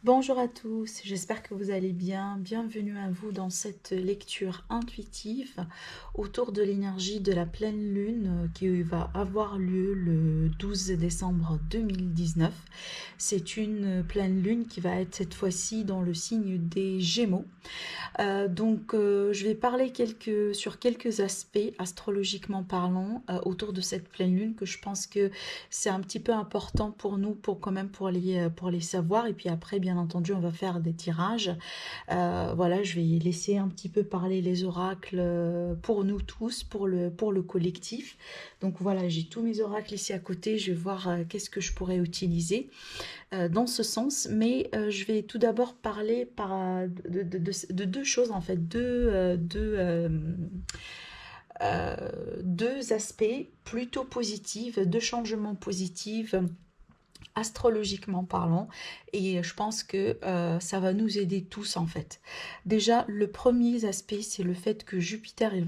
Bonjour à tous, j'espère que vous allez bien. Bienvenue à vous dans cette lecture intuitive autour de l'énergie de la pleine lune qui va avoir lieu le 12 décembre 2019. C'est une pleine lune qui va être cette fois-ci dans le signe des Gémeaux. Je vais parler sur quelques aspects astrologiquement parlant autour de cette pleine lune que je pense que c'est un petit peu important pour nous pour quand même pour les savoir et puis après bien entendu on va faire des tirages. Voilà, je vais laisser un petit peu parler les oracles pour nous tous, pour le collectif. Donc voilà, j'ai tous mes oracles ici à côté, je vais voir qu'est-ce que je pourrais utiliser dans ce sens, mais je vais tout d'abord parler de deux choses en fait, deux aspects plutôt positifs, deux changements positifs astrologiquement parlant, et je pense que ça va nous aider tous en fait. Déjà, le premier aspect, c'est le fait que Jupiter, il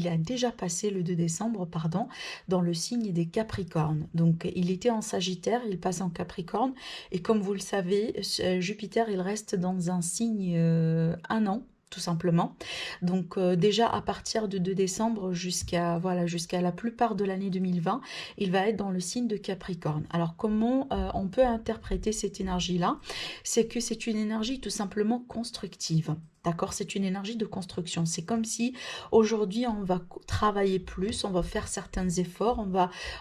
a déjà passé le 2 décembre, pardon, dans le signe des Capricornes. Donc, il était en Sagittaire, il passe en Capricorne, et comme vous le savez, Jupiter, il reste dans un signe un an, tout simplement. Donc déjà à partir de 2 décembre jusqu'à la plupart de l'année 2020, il va être dans le signe de Capricorne. Alors comment on peut interpréter cette énergie-là? C'est que c'est une énergie tout simplement constructive. D'accord, c'est une énergie de construction. C'est comme si aujourd'hui on va travailler plus, on va faire certains efforts,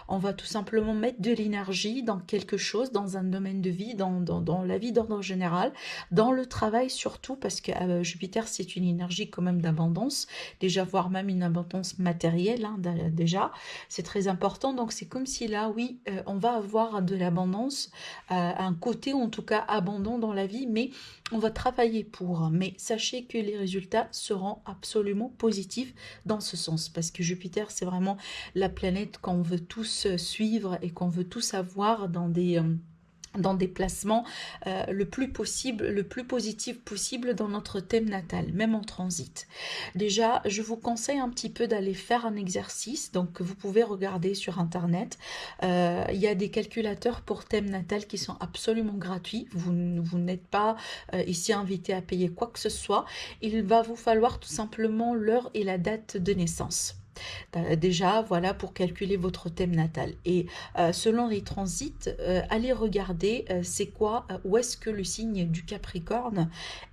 on va tout simplement mettre de l'énergie dans quelque chose, dans un domaine de vie, dans la vie d'ordre général, dans le travail surtout, parce que Jupiter c'est une énergie quand même d'abondance, déjà voire même une abondance matérielle, hein, déjà, c'est très important. Donc c'est comme si là, oui, on va avoir de l'abondance, un côté en tout cas abondant dans la vie, mais on va travailler pour. Mais sachez que les résultats seront absolument positifs dans ce sens, parce que Jupiter, c'est vraiment la planète qu'on veut tous suivre et qu'on veut tous avoir dans des placements le plus possible, le plus positif possible dans notre thème natal, même en transit. Déjà, je vous conseille un petit peu d'aller faire un exercice, donc vous pouvez regarder sur internet. Il y a des calculateurs pour thème natal qui sont absolument gratuits. Vous n'êtes pas ici invité à payer quoi que ce soit. Il va vous falloir tout simplement l'heure et la date de naissance. Déjà, voilà pour calculer votre thème natal. Et selon les transits, allez regarder c'est quoi, où est-ce que le signe du Capricorne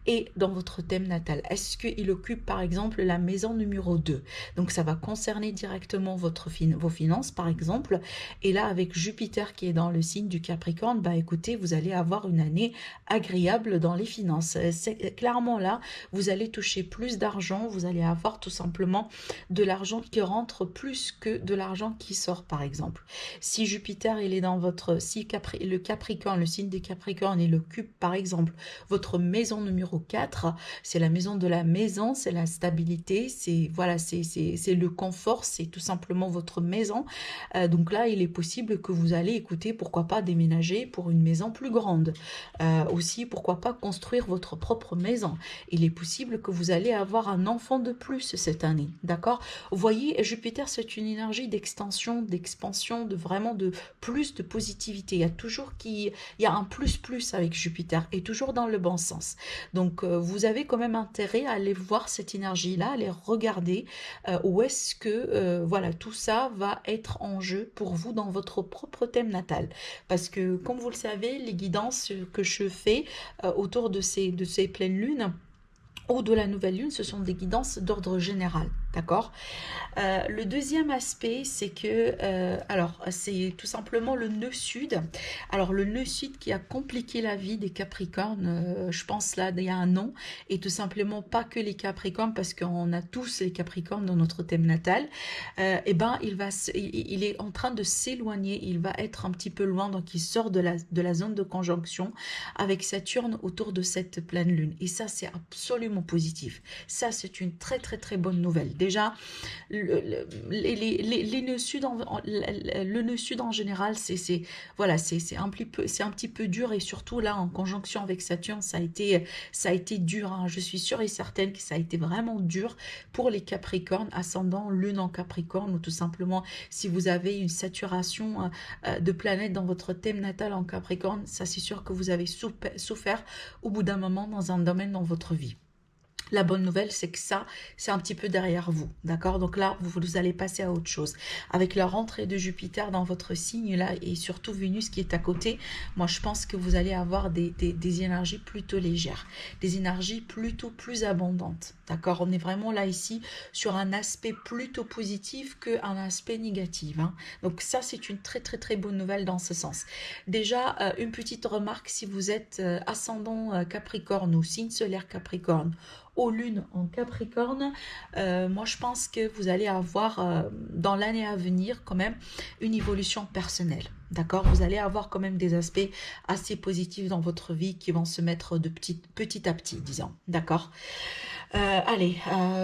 est dans votre thème natal. Est-ce qu'il occupe par exemple la maison numéro 2? Donc ça va concerner directement vos finances par exemple. Et là, avec Jupiter qui est dans le signe du Capricorne, bah écoutez, vous allez avoir une année agréable dans les finances. C'est clairement là, vous allez toucher plus d'argent, vous allez avoir tout simplement de l'argent qui rentre plus que de l'argent qui sort par exemple. Si Jupiter il est dans votre le Capricorne, le signe des Capricornes, il occupe par exemple votre maison numéro 4, c'est la maison de la maison, c'est la stabilité, c'est voilà, c'est le confort, c'est tout simplement votre maison. Donc là, il est possible que vous allez écouter, pourquoi pas déménager pour une maison plus grande. Aussi, pourquoi pas construire votre propre maison. Il est possible que vous allez avoir un enfant de plus cette année, d'accord? Vous voyez, Jupiter, c'est une énergie d'extension, d'expansion, de vraiment de plus de positivité. Il y a un plus avec Jupiter et toujours dans le bon sens. Donc, vous avez quand même intérêt à aller voir cette énergie-là, à les regarder où est-ce que voilà, tout ça va être en jeu pour vous dans votre propre thème natal. Parce que, comme vous le savez, les guidances que je fais autour de ces pleines lunes, ou de la nouvelle lune, ce sont des guidances d'ordre général, d'accord? Le deuxième aspect, c'est que, alors, c'est tout simplement le nœud sud. Alors, le nœud sud qui a compliqué la vie des Capricornes, je pense là, il y a un an, et tout simplement pas que les Capricornes, parce qu'on a tous les Capricornes dans notre thème natal, et ben, il est en train de s'éloigner, il va être un petit peu loin, donc il sort de la zone de conjonction avec Saturne autour de cette pleine lune. Et ça, c'est absolument positif. Ça, c'est une très, très, très bonne nouvelle. Déjà, les nœuds sud, le nœud sud en général, voilà, c'est un petit peu dur, et surtout là, en conjonction avec Saturne, ça a été dur, hein. Je suis sûre et certaine que ça a été vraiment dur pour les Capricornes, ascendant Lune en Capricorne, ou tout simplement si vous avez une saturation de planètes dans votre thème natal en Capricorne, ça c'est sûr que vous avez souffert au bout d'un moment dans un domaine dans votre vie. La bonne nouvelle, c'est que ça, c'est un petit peu derrière vous, d'accord? Donc là, vous allez passer à autre chose. Avec la rentrée de Jupiter dans votre signe, là, et surtout Vénus qui est à côté, moi, je pense que vous allez avoir des énergies plutôt légères, des énergies plutôt plus abondantes, d'accord? On est vraiment là, ici, sur un aspect plutôt positif qu'un aspect négatif, hein. Donc ça, c'est une très, très, très bonne nouvelle dans ce sens. Déjà, une petite remarque, si vous êtes ascendant Capricorne ou signe solaire Capricorne, aux lunes en Capricorne, moi je pense que vous allez avoir dans l'année à venir quand même une évolution personnelle. D'accord? Vous allez avoir quand même des aspects assez positifs dans votre vie qui vont se mettre de petit à petit, disons. D'accord? Allez,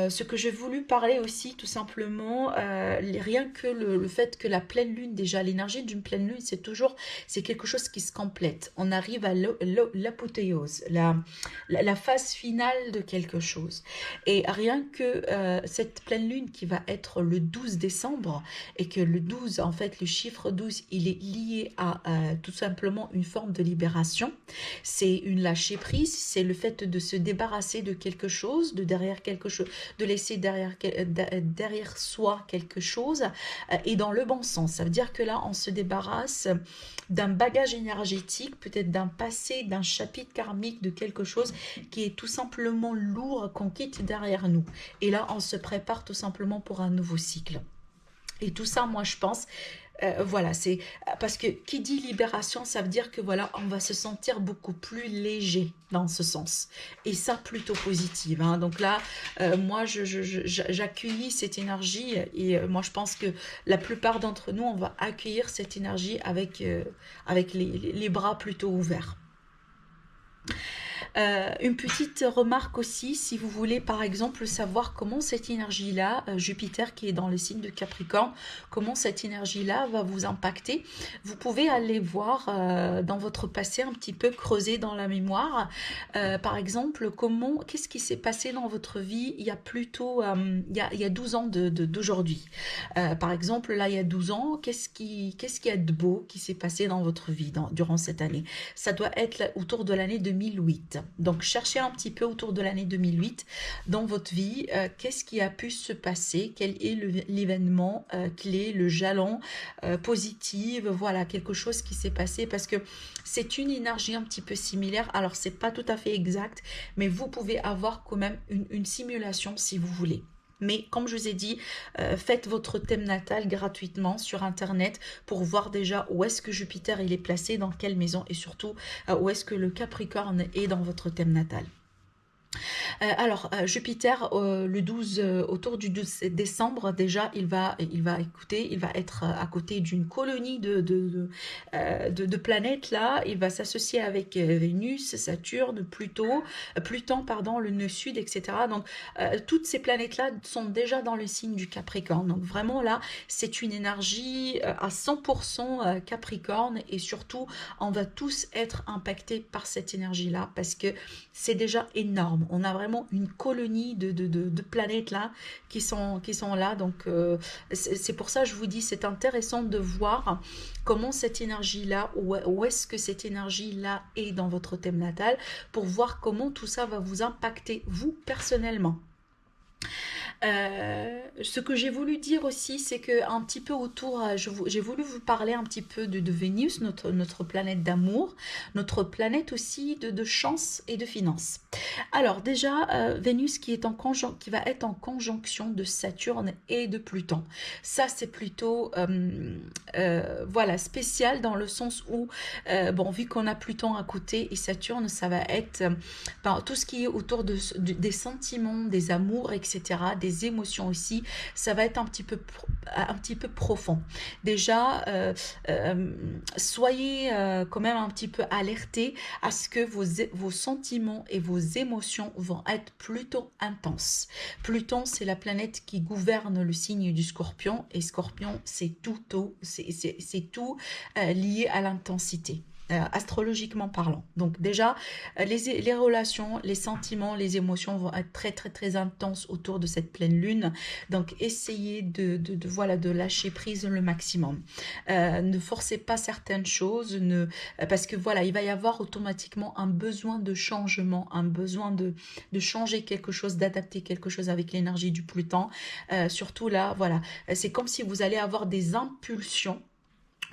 ce que j'ai voulu parler aussi, tout simplement, rien que le fait que la pleine lune, déjà, l'énergie d'une pleine lune, c'est quelque chose qui se complète. On arrive à l'apothéose, la phase finale de quelque chose. Et rien que cette pleine lune qui va être le 12 décembre, et que le 12, en fait, le chiffre 12, il est lié à tout simplement une forme de libération. C'est une lâcher prise, c'est le fait de se débarrasser de quelque chose, de derrière quelque chose, de laisser derrière soi quelque chose, et dans le bon sens. Ça veut dire que là, on se débarrasse d'un bagage énergétique, peut-être d'un passé, d'un chapitre karmique, de quelque chose qui est tout simplement lourd, qu'on quitte derrière nous. Et là, on se prépare tout simplement pour un nouveau cycle. Et tout ça, moi, je pense, voilà, c'est parce que qui dit libération, ça veut dire que voilà, on va se sentir beaucoup plus léger dans ce sens. Et ça, plutôt positive, hein. Donc là, moi, j'accueille cette énergie, et moi, je pense que la plupart d'entre nous, on va accueillir cette énergie avec les bras plutôt ouverts. Une petite remarque aussi, si vous voulez par exemple savoir comment cette énergie-là, Jupiter qui est dans le signe de Capricorne, comment cette énergie-là va vous impacter, vous pouvez aller voir dans votre passé, un petit peu creuser dans la mémoire, par exemple, qu'est-ce qui s'est passé dans votre vie il y a plutôt, il y a 12 ans d'aujourd'hui. Par exemple, là, il y a 12 ans, qu'est-ce qu'il y a de beau qui s'est passé dans votre vie durant cette année? Ça doit être autour de l'année 2008. Donc, cherchez un petit peu autour de l'année 2008 dans votre vie, qu'est-ce qui a pu se passer, quel est l'événement clé, le jalon positif, voilà, quelque chose qui s'est passé, parce que c'est une énergie un petit peu similaire. Alors, c'est pas tout à fait exact, mais vous pouvez avoir quand même une simulation si vous voulez. Mais comme je vous ai dit, faites votre thème natal gratuitement sur internet pour voir déjà où est-ce que Jupiter il est placé, dans quelle maison, et surtout où est-ce que le Capricorne est dans votre thème natal. Alors, Jupiter, le 12, autour du 12 décembre, déjà, il va être à côté d'une colonie de planètes, là. Il va s'associer avec Vénus, Saturne, Pluton, pardon, le nœud sud, etc. Donc, toutes ces planètes-là sont déjà dans le signe du Capricorne. Donc, vraiment, là, c'est une énergie à 100% Capricorne, et surtout, on va tous être impactés par cette énergie-là, parce que c'est déjà énorme. On a vraiment une colonie de planètes là qui sont là. Donc c'est pour ça que je vous dis, c'est intéressant de voir comment cette énergie là, où est-ce que cette énergie là est dans votre thème natal, pour voir comment tout ça va vous impacter vous personnellement. Ce que j'ai voulu dire aussi, c'est que un petit peu autour, j'ai voulu vous parler un petit peu de Vénus, notre planète d'amour, notre planète aussi de chance et de finances. Alors déjà, Vénus qui va être en conjonction de Saturne et de Pluton. Ça, c'est plutôt voilà, spécial, dans le sens où, bon, vu qu'on a Pluton à côté et Saturne, ça va être tout ce qui est autour des sentiments, des amours, etc., des émotions aussi, ça va être un petit peu profond. Déjà, soyez quand même un petit peu alertés à ce que vos sentiments et vos émotions vont être plutôt intenses. Pluton, c'est la planète qui gouverne le signe du Scorpion, et Scorpion, c'est tout lié à l'intensité. Astrologiquement parlant. Donc déjà, les relations, les sentiments, les émotions vont être très très très intenses autour de cette pleine lune. Donc essayez voilà, de lâcher prise le maximum. Ne forcez pas certaines choses, parce que voilà, il va y avoir automatiquement un besoin de changement, un besoin de changer quelque chose, d'adapter quelque chose avec l'énergie du Pluton. Surtout là, voilà, c'est comme si vous allez avoir des impulsions.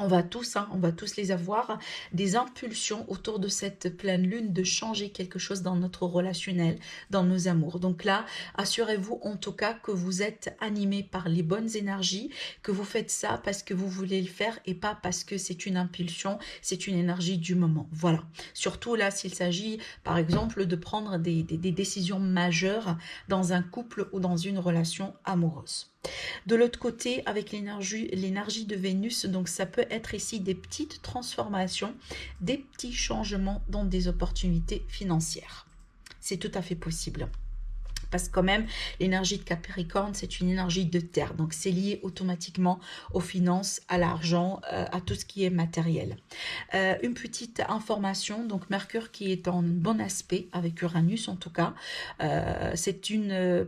On va tous les avoir, des impulsions autour de cette pleine lune de changer quelque chose dans notre relationnel, dans nos amours. Donc là, assurez-vous en tout cas que vous êtes animé par les bonnes énergies, que vous faites ça parce que vous voulez le faire et pas parce que c'est une impulsion, c'est une énergie du moment. Voilà. Surtout là, s'il s'agit par exemple de prendre des décisions majeures dans un couple ou dans une relation amoureuse. De l'autre côté, avec l'énergie de Vénus, donc ça peut être ici des petites transformations, des petits changements dans des opportunités financières. C'est tout à fait possible. Parce que quand même, l'énergie de Capricorne, c'est une énergie de terre. Donc, c'est lié automatiquement aux finances, à l'argent, à tout ce qui est matériel. Une petite information, donc Mercure qui est en bon aspect avec Uranus en tout cas.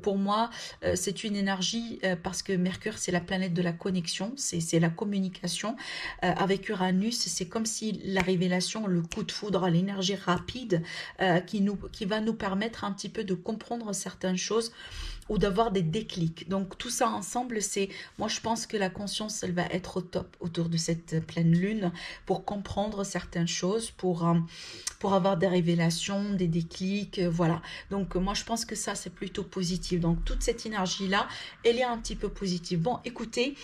Pour moi, c'est une énergie parce que Mercure, c'est la planète de la connexion, c'est la communication. Avec Uranus, c'est comme si la révélation, le coup de foudre, l'énergie rapide qui va nous permettre un petit peu de comprendre certaines choses ou d'avoir des déclics. Donc tout ça ensemble, moi je pense que la conscience, elle va être au top autour de cette pleine lune pour comprendre certaines choses, pour avoir des révélations, des déclics, voilà. Donc moi je pense que ça c'est plutôt positif. Donc toute cette énergie-là, elle est un petit peu positive. Bon, écoutez,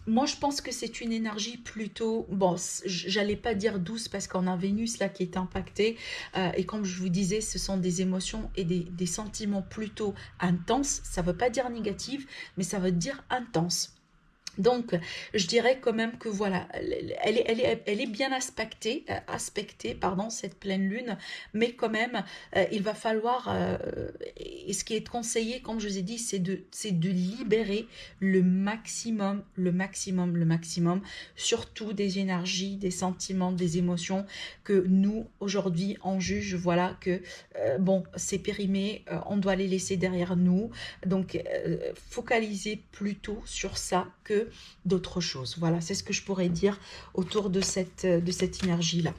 moi je pense que c'est une énergie plutôt, bon, j'allais pas dire douce parce qu'on a Vénus là qui est impactée, et comme je vous disais, ce sont des émotions et des sentiments plutôt intenses. Ça veut pas dire négative, mais ça veut dire intense. Donc, je dirais quand même que voilà, elle est bien aspectée, pardon, cette pleine lune, mais quand même, il va falloir, et ce qui est conseillé, comme je vous ai dit, c'est de libérer le maximum, surtout des énergies, des sentiments, des émotions que nous, aujourd'hui, on juge, voilà, que, bon, c'est périmé, on doit les laisser derrière nous. Donc, focaliser plutôt sur ça que d'autres choses. Voilà, c'est ce que je pourrais dire autour de cette énergie-là.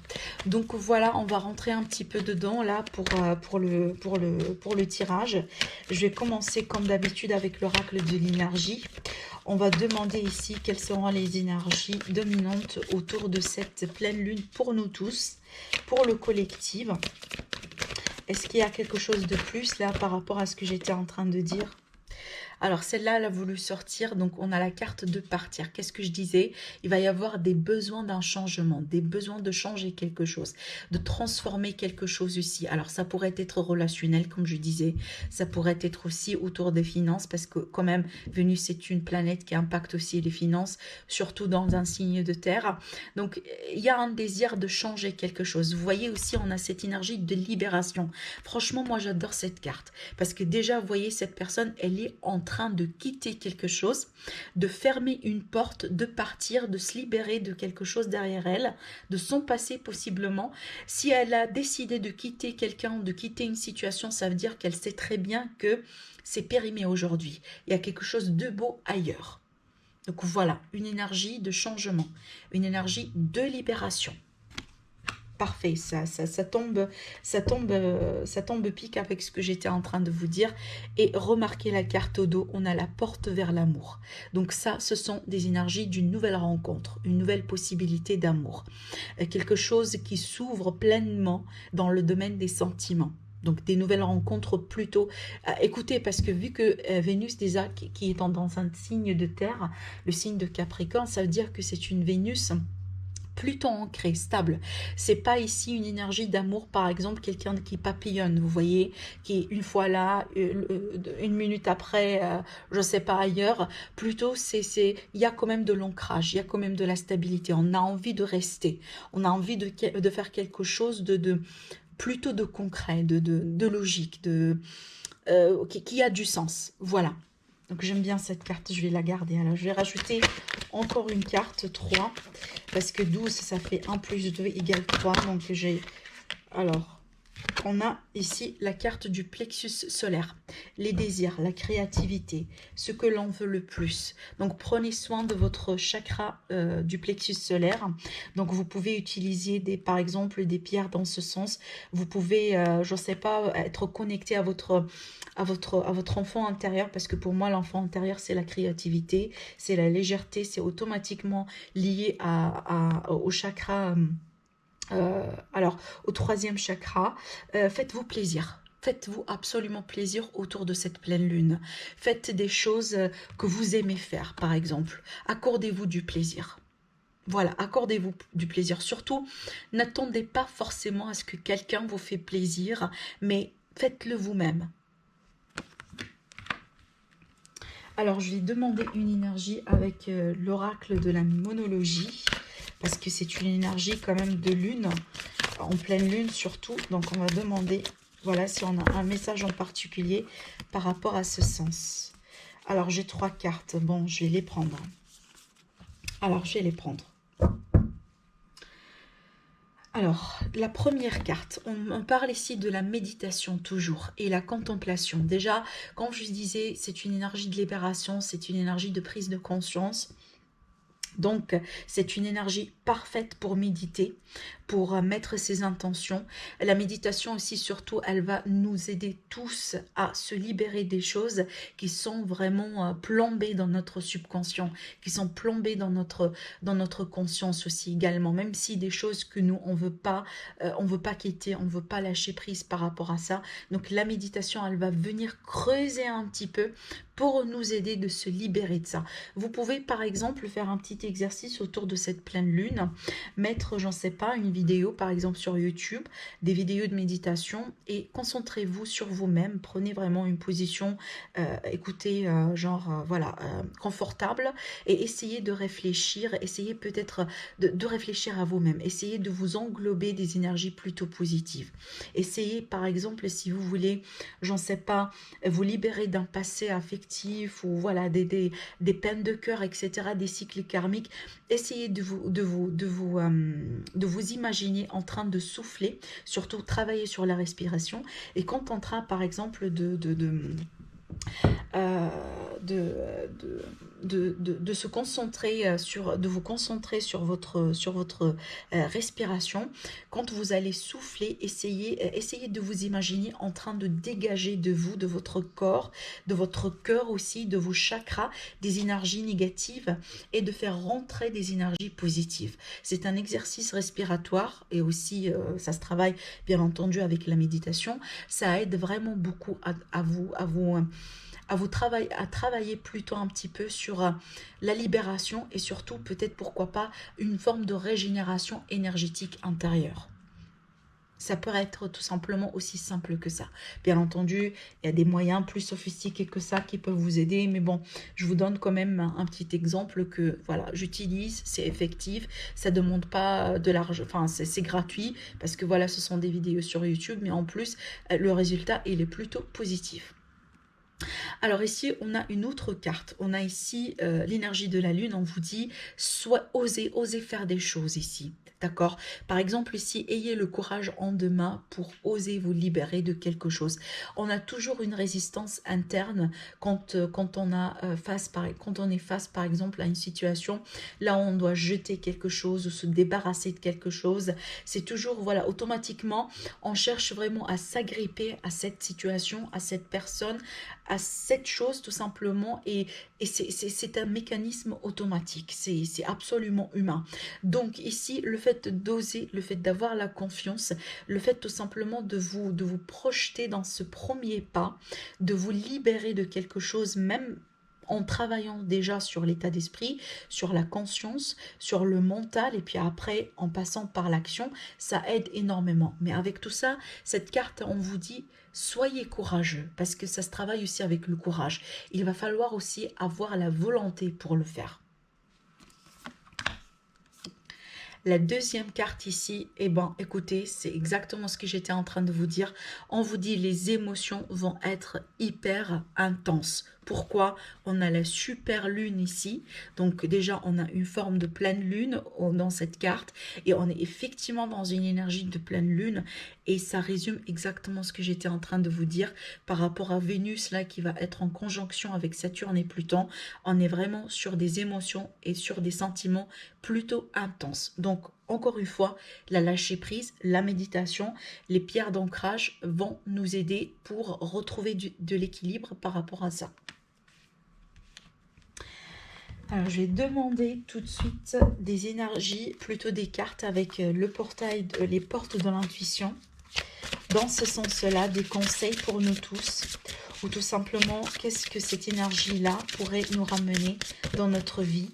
Donc voilà, on va rentrer un petit peu dedans là pour le tirage. Je vais commencer comme d'habitude avec l'oracle de l'énergie. On va demander ici quelles seront les énergies dominantes autour de cette pleine lune pour nous tous, pour le collectif. Est-ce qu'il y a quelque chose de plus là par rapport à ce que j'étais en train de dire ? Alors celle-là, elle a voulu sortir, donc on a la carte de partir. Qu'est-ce que je disais? Il va y avoir des besoins d'un changement, des besoins de changer quelque chose, de transformer quelque chose ici. Alors ça pourrait être relationnel, comme je disais, ça pourrait être aussi autour des finances, parce que quand même, Vénus est une planète qui impacte aussi les finances, surtout dans un signe de terre. Donc il y a un désir de changer quelque chose. Vous voyez aussi, on a cette énergie de libération. Franchement, moi j'adore cette carte, parce que déjà, vous voyez, cette personne, elle est en train de quitter quelque chose, de fermer une porte, de partir, de se libérer de quelque chose derrière elle, de son passé possiblement. Si elle a décidé de quitter quelqu'un, de quitter une situation, ça veut dire qu'elle sait très bien que c'est périmé aujourd'hui. Il y a quelque chose de beau ailleurs. Donc voilà, une énergie de changement, une énergie de libération. Parfait, ça tombe pique avec ce que j'étais en train de vous dire. Et remarquez la carte au dos, on a la porte vers l'amour. Donc ça, ce sont des énergies d'une nouvelle rencontre, une nouvelle possibilité d'amour. Quelque chose qui s'ouvre pleinement dans le domaine des sentiments. Donc des nouvelles rencontres plutôt. Écoutez, parce que vu que Vénus déjà qui est dans un signe de terre, le signe de Capricorne, ça veut dire que c'est une Vénus plutôt ancré, stable. C'est pas ici une énergie d'amour, par exemple, quelqu'un qui papillonne, vous voyez, qui est une fois là, une minute après, je sais pas ailleurs. Plutôt, il y a quand même de l'ancrage, il y a quand même de la stabilité. On a envie de rester, on a envie de faire quelque chose plutôt de concret, de logique, qui a du sens. Voilà. Donc j'aime bien cette carte, je vais la garder. Alors je vais rajouter encore une carte, 3, parce que 12, ça fait 1 plus 2 égale 3. Donc j'ai... Alors, on a ici la carte du plexus solaire, les désirs, la créativité, ce que l'on veut le plus. Donc prenez soin de votre chakra du plexus solaire. Donc vous pouvez utiliser par exemple des pierres dans ce sens. Vous pouvez, je ne sais pas, être connecté à votre enfant intérieur, parce que pour moi l'enfant intérieur c'est la créativité, c'est la légèreté, c'est automatiquement lié au chakra. Alors, au 3e chakra, faites-vous plaisir. Faites-vous absolument plaisir autour de cette pleine lune. Faites des choses que vous aimez faire, par exemple. Accordez-vous du plaisir. Voilà, accordez-vous du plaisir. Surtout, n'attendez pas forcément à ce que quelqu'un vous fait plaisir, mais faites-le vous-même. Alors, je vais demander une énergie avec l'oracle de la monologie, parce que c'est une énergie quand même de lune, en pleine lune surtout. Donc, on va demander, voilà, si on a un message en particulier par rapport à ce sens. Alors, j'ai 3 cartes. Bon, je vais les prendre. Alors, je vais les prendre. Alors, la première carte, on parle ici de la méditation toujours et la contemplation. Déjà, comme je disais, c'est une énergie de libération, c'est une énergie de prise de conscience. Donc, c'est une énergie parfaite pour méditer, pour mettre ses intentions. La méditation aussi, surtout, elle va nous aider tous à se libérer des choses qui sont vraiment plombées dans notre subconscient, qui sont plombées dans notre conscience aussi également. Même si des choses que nous, on veut pas quitter, on veut pas lâcher prise par rapport à ça. Donc, la méditation, elle va venir creuser un petit peu pour nous aider de se libérer de ça. Vous pouvez par exemple faire un petit exercice autour de cette pleine lune, mettre, j'en sais pas, une vidéo par exemple sur YouTube, des vidéos de méditation, et concentrez-vous sur vous-même, prenez vraiment une position, écoutez, voilà, confortable, et essayez de réfléchir, essayez peut-être de réfléchir à vous-même, essayez de vous englober des énergies plutôt positives. Essayez par exemple, si vous voulez, j'en sais pas, vous libérer d'un passé affectif, ou voilà, des peines de cœur, etc., des cycles karmiques. Essayez de vous imaginer en train de souffler, surtout travailler sur la respiration, et quand en train par exemple de se concentrer de vous concentrer sur votre respiration. Quand vous allez souffler, essayez de vous imaginer en train de dégager de vous, de votre corps, de votre cœur aussi, de vos chakras, des énergies négatives, et de faire rentrer des énergies positives. C'est un exercice respiratoire, et aussi ça se travaille bien entendu avec la méditation. Ça aide vraiment beaucoup à travailler plutôt un petit peu sur la libération, et surtout peut-être pourquoi pas une forme de régénération énergétique intérieure. Ça peut être tout simplement aussi simple que ça. Bien entendu, il y a des moyens plus sophistiqués que ça qui peuvent vous aider, mais bon, je vous donne quand même un petit exemple que voilà, j'utilise, c'est effectif, ça ne demande pas de l'argent, enfin c'est gratuit, parce que voilà, ce sont des vidéos sur YouTube, mais en plus, le résultat, il est plutôt positif. Alors ici, on a une autre carte. On a ici l'énergie de la lune. On vous dit, soit osez faire des choses ici. D'accord? Par exemple, ici, ayez le courage en deux mains pour oser vous libérer de quelque chose. On a toujours une résistance interne quand on est face, par exemple, à une situation là où on doit jeter quelque chose ou se débarrasser de quelque chose. C'est toujours, voilà, automatiquement, on cherche vraiment à s'agripper à cette situation, à cette personne, à cette chose tout simplement, et c'est un mécanisme automatique, c'est absolument humain. Donc ici, le fait d'oser, le fait d'avoir la confiance, le fait tout simplement de vous projeter dans ce premier pas, de vous libérer de quelque chose, même en travaillant déjà sur l'état d'esprit, sur la conscience, sur le mental, et puis après, en passant par l'action, ça aide énormément. Mais avec tout ça, cette carte, on vous dit, soyez courageux, parce que ça se travaille aussi avec le courage. Il va falloir aussi avoir la volonté pour le faire. La deuxième carte ici, eh ben, écoutez, c'est exactement ce que j'étais en train de vous dire. On vous dit les émotions vont être hyper intenses. Pourquoi? On a la super lune ici. Donc déjà, on a une forme de pleine lune dans cette carte. Et on est effectivement dans une énergie de pleine lune. Et ça résume exactement ce que j'étais en train de vous dire par rapport à Vénus, là, qui va être en conjonction avec Saturne et Pluton. On est vraiment sur des émotions et sur des sentiments plutôt intenses. Donc, encore une fois, la lâcher prise, la méditation, les pierres d'ancrage vont nous aider pour retrouver de l'équilibre par rapport à ça. Alors, je vais demander tout de suite des énergies, plutôt des cartes avec le portail, les portes de l'intuition. Dans ce sens-là, des conseils pour nous tous, ou tout simplement, qu'est-ce que cette énergie-là pourrait nous ramener dans notre vie?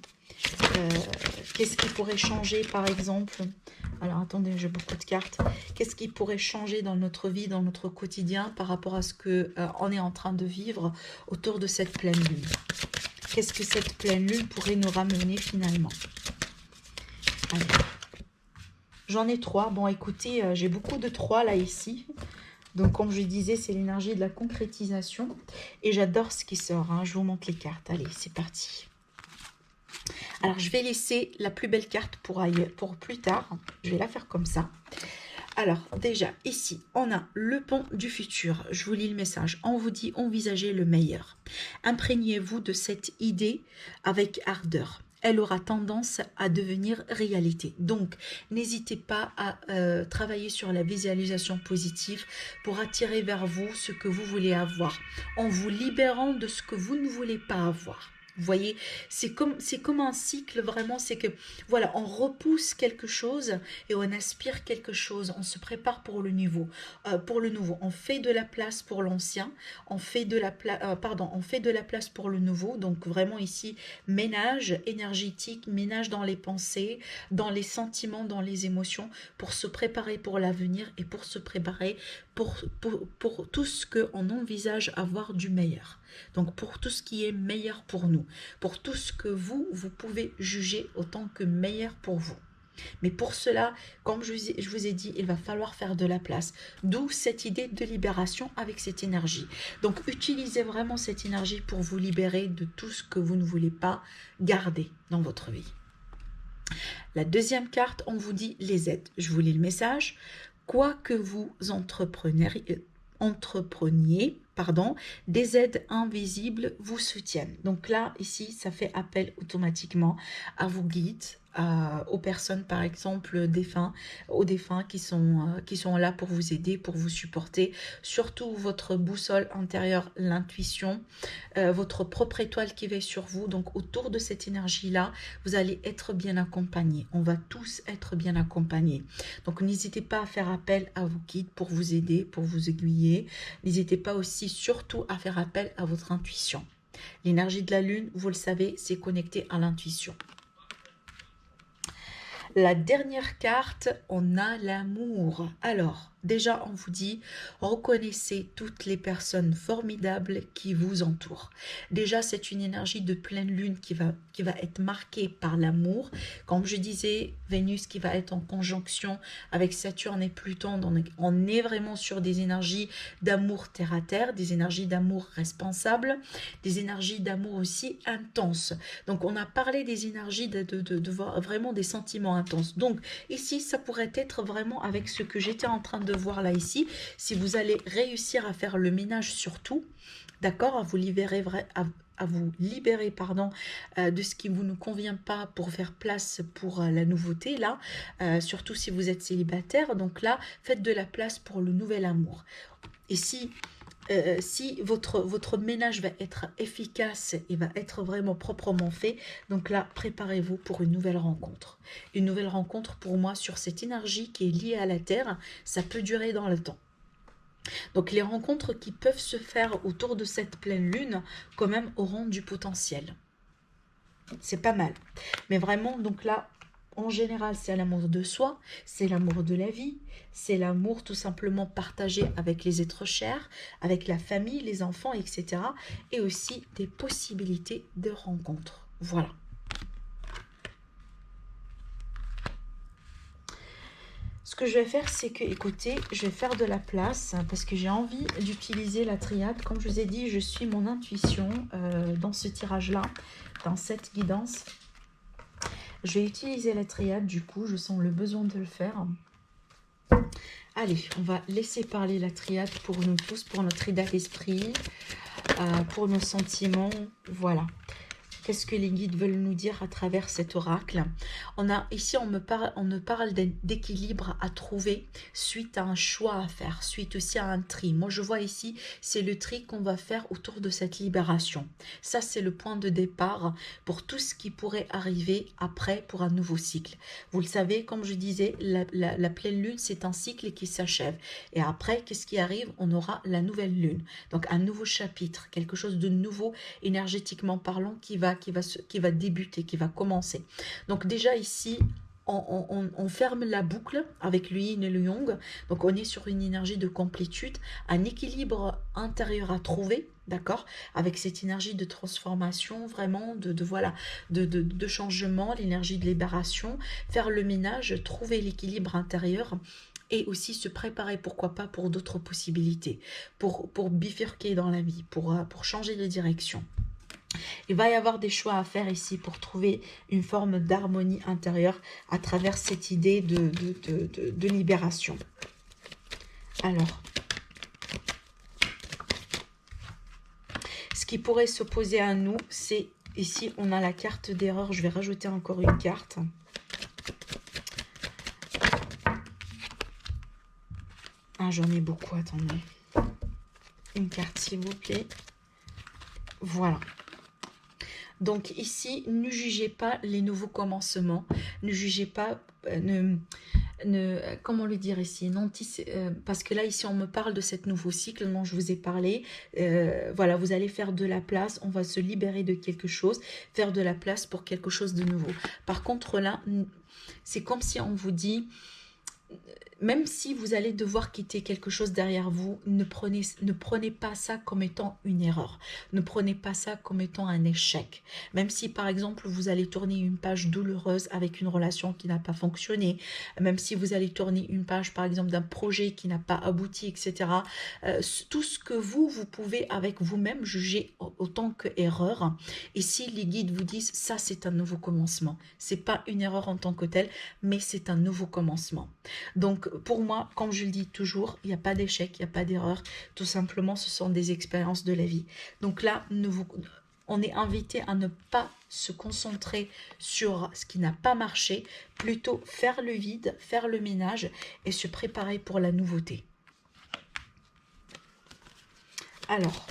Qu'est-ce qui pourrait changer, par exemple? Alors, attendez, j'ai beaucoup de cartes. Qu'est-ce qui pourrait changer dans notre vie, dans notre quotidien, par rapport à ce qu'on est en train de vivre autour de cette pleine lune? Qu'est-ce que cette pleine lune pourrait nous ramener finalement? Allez. J'en ai 3. Bon, écoutez, j'ai beaucoup de 3 là, ici. Donc, comme je disais, c'est l'énergie de la concrétisation. Et j'adore ce qui sort. Hein. Je vous montre les cartes. Allez, c'est parti. Alors, je vais laisser la plus belle carte pour plus tard. Je vais la faire comme ça. Alors, déjà, ici, on a le pont du futur. Je vous lis le message. On vous dit, envisagez le meilleur. Imprégnez-vous de cette idée avec ardeur. Elle aura tendance à devenir réalité. Donc, n'hésitez pas à travailler sur la visualisation positive pour attirer vers vous ce que vous voulez avoir, en vous libérant de ce que vous ne voulez pas avoir. Vous voyez, c'est comme un cycle vraiment, c'est que voilà, on repousse quelque chose et on aspire quelque chose, on se prépare pour le nouveau, on fait de la place pour l'ancien, on fait de la place pour le nouveau. Donc vraiment ici, ménage énergétique, ménage dans les pensées, dans les sentiments, dans les émotions, pour se préparer pour l'avenir et pour se préparer pour tout ce qu'on envisage avoir du meilleur. Donc pour tout ce qui est meilleur pour nous, pour tout ce que vous pouvez juger autant que meilleur pour vous. Mais pour cela, comme je vous ai dit, il va falloir faire de la place. D'où cette idée de libération avec cette énergie. Donc utilisez vraiment cette énergie pour vous libérer de tout ce que vous ne voulez pas garder dans votre vie. La deuxième carte, on vous dit les aides. Je vous lis le message. Quoi que vous entrepreniez, des aides invisibles vous soutiennent. Donc là, ici, ça fait appel automatiquement à vos guides, aux personnes, par exemple, aux défunts qui sont là pour vous aider, pour vous supporter. Surtout votre boussole intérieure, l'intuition, votre propre étoile qui veille sur vous. Donc autour de cette énergie-là, vous allez être bien accompagnés. On va tous être bien accompagnés. Donc n'hésitez pas à faire appel à vos guides pour vous aider, pour vous aiguiller. N'hésitez pas aussi, surtout, à faire appel à votre intuition. L'énergie de la lune, vous le savez, c'est connecté à l'intuition. La dernière carte, on a l'amour. Alors, déjà, on vous dit, reconnaissez toutes les personnes formidables qui vous entourent. Déjà, c'est une énergie de pleine lune qui va être marquée par l'amour. Comme je disais, Vénus qui va être en conjonction avec Saturne et Pluton. Donc, on est vraiment sur des énergies d'amour terre à terre, des énergies d'amour responsables, des énergies d'amour aussi intenses. Donc, on a parlé des énergies de vraiment des sentiments intenses. Donc, ici, ça pourrait être vraiment avec ce que j'étais en train de voir là ici, si vous allez réussir à faire le ménage sur tout, d'accord, à vous libérer de ce qui vous ne convient pas pour faire place pour la nouveauté là, surtout si vous êtes célibataire. Donc là, faites de la place pour le nouvel amour. Et si votre ménage va être efficace et va être vraiment proprement fait, donc là, préparez-vous pour une nouvelle rencontre. Une nouvelle rencontre, pour moi, sur cette énergie qui est liée à la Terre, ça peut durer dans le temps. Donc les rencontres qui peuvent se faire autour de cette pleine lune, quand même, auront du potentiel. C'est pas mal. Mais vraiment, donc là, en général, c'est l'amour de soi, c'est l'amour de la vie, c'est l'amour tout simplement partagé avec les êtres chers, avec la famille, les enfants, etc. Et aussi des possibilités de rencontres. Voilà. Ce que je vais faire, c'est que, écoutez, je vais faire de la place parce que j'ai envie d'utiliser la triade. Comme je vous ai dit, je suis mon intuition dans ce tirage-là, dans cette guidance. Je vais utiliser la triade, du coup, je sens le besoin de le faire. Allez, on va laisser parler la triade pour nous tous, pour notre état d'esprit, pour nos sentiments, voilà. Qu'est-ce que les guides veulent nous dire à travers cet oracle? Ici, on me parle d'équilibre à trouver suite à un choix à faire, suite aussi à un tri. Moi, je vois ici, c'est le tri qu'on va faire autour de cette libération. Ça, c'est le point de départ pour tout ce qui pourrait arriver après pour un nouveau cycle. Vous le savez, comme je disais, la pleine lune, c'est un cycle qui s'achève. Et après, qu'est-ce qui arrive? On aura la nouvelle lune. Donc, un nouveau chapitre, quelque chose de nouveau énergétiquement parlant qui va débuter, qui va commencer. Donc déjà ici, on ferme la boucle avec le yin et le yang. Donc on est sur une énergie de complétude, un équilibre intérieur à trouver, d'accord, avec cette énergie de transformation, vraiment voilà, de changement, l'énergie de libération, faire le ménage, trouver l'équilibre intérieur. Et aussi se préparer, pourquoi pas, pour d'autres possibilités, pour bifurquer dans la vie, pour changer de direction. Il va y avoir des choix à faire ici pour trouver une forme d'harmonie intérieure à travers cette idée de libération. Alors, ce qui pourrait s'opposer à nous, c'est ici, on a la carte d'erreur. Je vais rajouter encore une carte. Ah, j'en ai beaucoup, attendez. Une carte, s'il vous plaît. Voilà. Donc ici, ne jugez pas les nouveaux commencements, ne jugez pas, comment le dire ici, parce que là ici on me parle de cet nouveau cycle dont je vous ai parlé. Voilà, vous allez faire de la place, on va se libérer de quelque chose, faire de la place pour quelque chose de nouveau. Par contre là, c'est comme si on vous dit, même si vous allez devoir quitter quelque chose derrière vous, ne prenez pas ça comme étant une erreur. Ne prenez pas ça comme étant un échec. Même si, par exemple, vous allez tourner une page douloureuse avec une relation qui n'a pas fonctionné, même si vous allez tourner une page, par exemple, d'un projet qui n'a pas abouti, etc. Tout ce que vous pouvez avec vous-même juger autant que erreur. Et si les guides vous disent, ça, c'est un nouveau commencement. C'est pas une erreur en tant que telle, mais c'est un nouveau commencement. Donc, pour moi, comme je le dis toujours, il n'y a pas d'échec, il n'y a pas d'erreur. Tout simplement, ce sont des expériences de la vie. Donc là, on est invité à ne pas se concentrer sur ce qui n'a pas marché, plutôt faire le vide, faire le ménage et se préparer pour la nouveauté. Alors,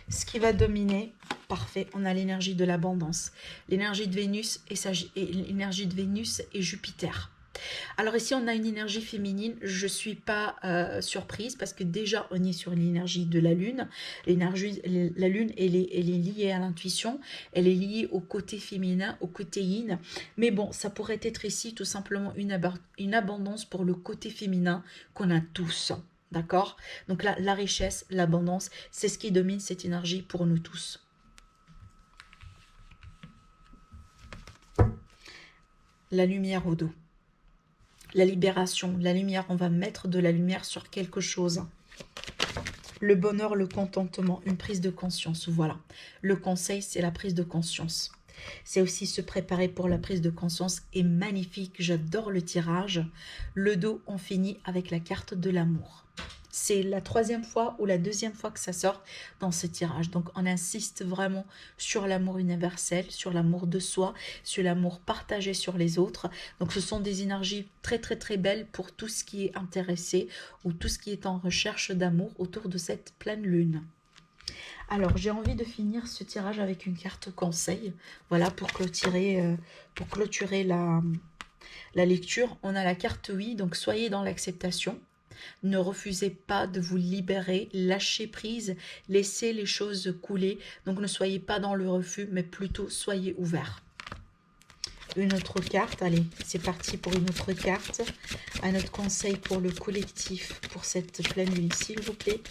ce qui va dominer, parfait, on a l'énergie de l'abondance, l'énergie de Vénus et l'énergie de Vénus et Jupiter. Alors ici, on a une énergie féminine. Je ne suis pas surprise parce que déjà, on est sur l'énergie de la Lune. La Lune, elle est liée à l'intuition. Elle est liée au côté féminin, au côté yin. Mais bon, ça pourrait être ici tout simplement une abondance pour le côté féminin qu'on a tous. D'accord? Donc là, la richesse, l'abondance, c'est ce qui domine cette énergie pour nous tous. La lumière au dos. La libération, la lumière, on va mettre de la lumière sur quelque chose. Le bonheur, le contentement, une prise de conscience, voilà. Le conseil, c'est la prise de conscience. C'est aussi se préparer pour la prise de conscience. Et magnifique, j'adore le tirage. Le dos, on finit avec la carte de l'amour. C'est la troisième fois ou la deuxième fois que ça sort dans ce tirage. Donc, on insiste vraiment sur l'amour universel, sur l'amour de soi, sur l'amour partagé sur les autres. Donc, ce sont des énergies très, très, très belles pour tout ce qui est intéressé ou tout ce qui est en recherche d'amour autour de cette pleine lune. Alors, j'ai envie de finir ce tirage avec une carte conseil. Voilà, pour clôturer La lecture, on a la carte oui, donc soyez dans l'acceptation. Ne refusez pas de vous libérer, lâchez prise, laissez les choses couler. Donc ne soyez pas dans le refus, mais plutôt soyez ouvert. Une autre carte, allez, c'est parti pour une autre carte. Un autre conseil pour le collectif, pour cette pleine lune, s'il vous plaît.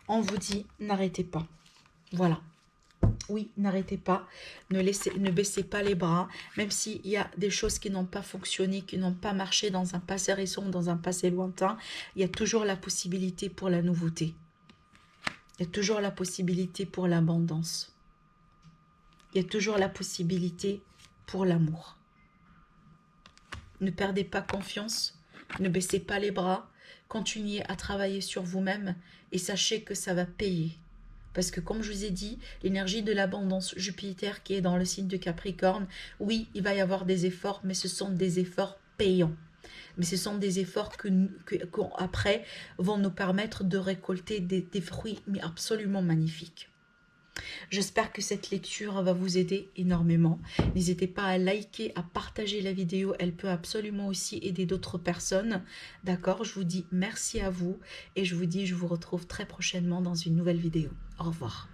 On vous dit, n'arrêtez pas. Voilà. Oui, n'arrêtez pas, ne baissez pas les bras, même s'il y a des choses qui n'ont pas fonctionné, qui n'ont pas marché dans un passé récent, dans un passé lointain, il y a toujours la possibilité pour la nouveauté. Il y a toujours la possibilité pour l'abondance. Il y a toujours la possibilité pour l'amour. Ne perdez pas confiance, ne baissez pas les bras, continuez à travailler sur vous-même et sachez que ça va payer. Parce que comme je vous ai dit, l'énergie de l'abondance Jupiter qui est dans le signe de Capricorne, oui, il va y avoir des efforts, mais ce sont des efforts payants. Mais ce sont des efforts qui après vont nous permettre de récolter des fruits mais absolument magnifiques. J'espère que cette lecture va vous aider énormément. N'hésitez pas à liker, à partager la vidéo. Elle peut absolument aussi aider d'autres personnes. D'accord? Je vous dis merci à vous et je vous dis je vous retrouve très prochainement dans une nouvelle vidéo. Au revoir.